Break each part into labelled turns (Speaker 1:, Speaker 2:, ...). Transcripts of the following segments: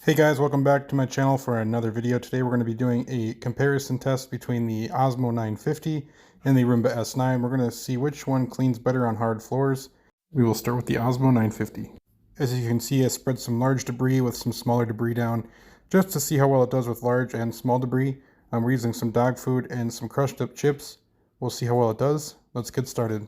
Speaker 1: Hey guys, welcome back to my channel for another video. Today we're going to be doing a comparison test between the Osmo 950 and the Roomba S9. We're going to see which one cleans better on hard floors. We will start with the Osmo 950. As you can see, I spread some large debris with some smaller debris down just to see how well it does with large and small debris. We're using some dog food and some crushed up chips. We'll see how well it does. Let's get started.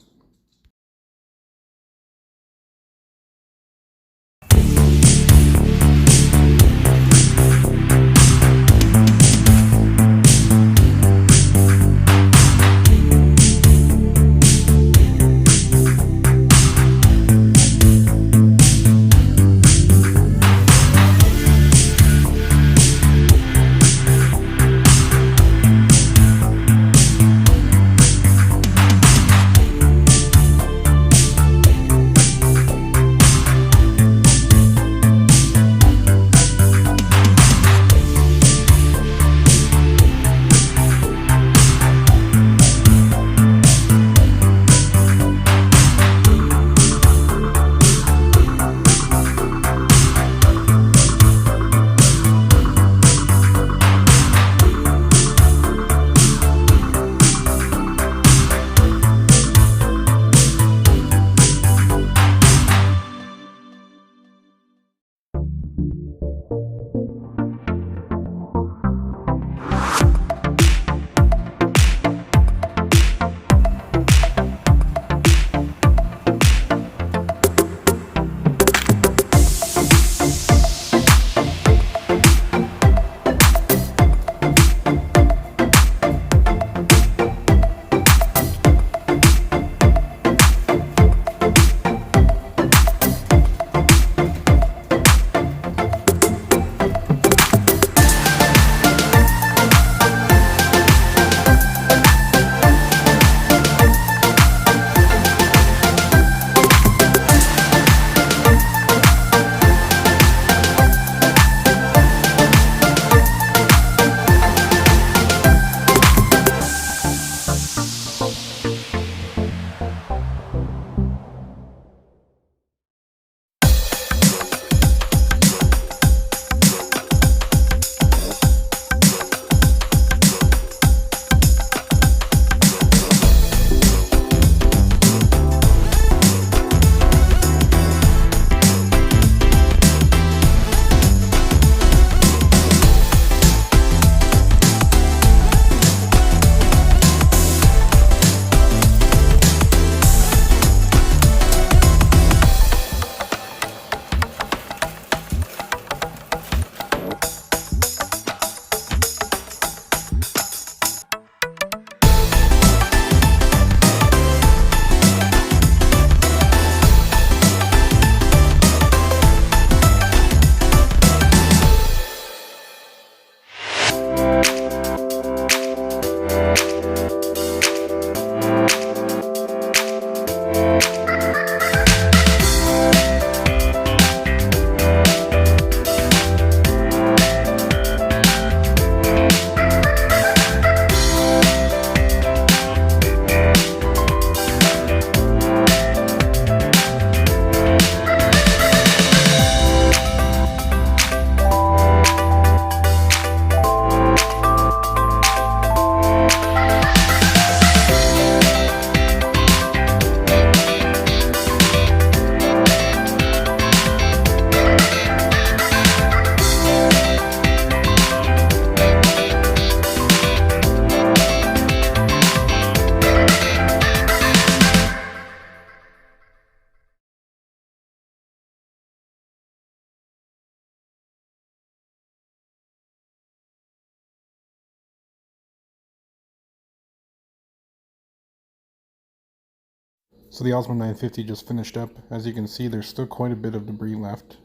Speaker 1: So the Osmo 950 just finished up. As you can see, there's still quite a bit of debris left.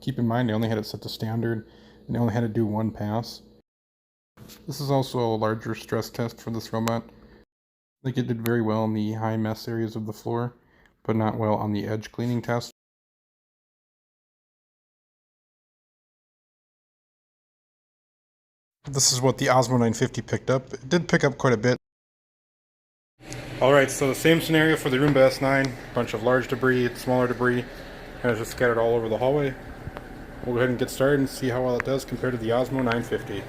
Speaker 1: Keep in mind, I only had it set to standard, and I only had to do one pass. This is also a larger stress test for this robot. I think it did very well in the high mess areas of the floor, but not well on the edge cleaning test. This is what the Osmo 950 picked up. It did pick up quite a bit. Alright, so the same scenario for the Roomba S9. Bunch of large debris, smaller debris, kind of just scattered all over the hallway. We'll go ahead and get started and see how well it does compared to the Osmo 950.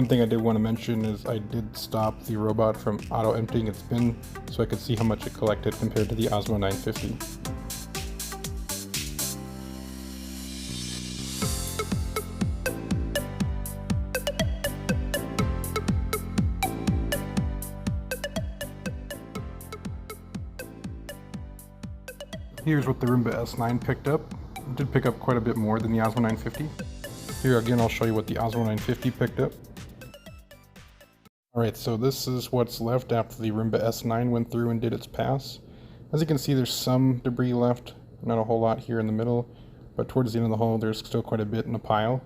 Speaker 1: One thing I did want to mention is I did stop the robot from auto-emptying its bin so I could see how much it collected compared to the Osmo 950. Here's what the Roomba S9 picked up. It did pick up quite a bit more than the Osmo 950. Here again, I'll show you what the Osmo 950 picked up. Alright, so this is what's left after the Roomba S9 went through and did its pass. As you can see, there's some debris left, not a whole lot here in the middle, but towards the end of the hole there's still quite a bit in a pile.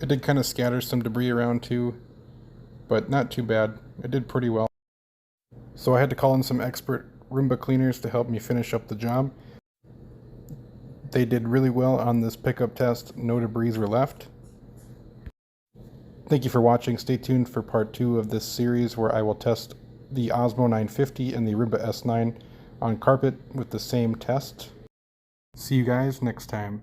Speaker 1: It did kind of scatter some debris around too, but not too bad. It did pretty well. So I had to call in some expert Roomba cleaners to help me finish up the job. They did really well on this pickup test. No debris were left. Thank you for watching. Stay tuned for part 2 of this series where I will test the Osmo 950 and the Roomba S9 on carpet with the same test. See you guys next time.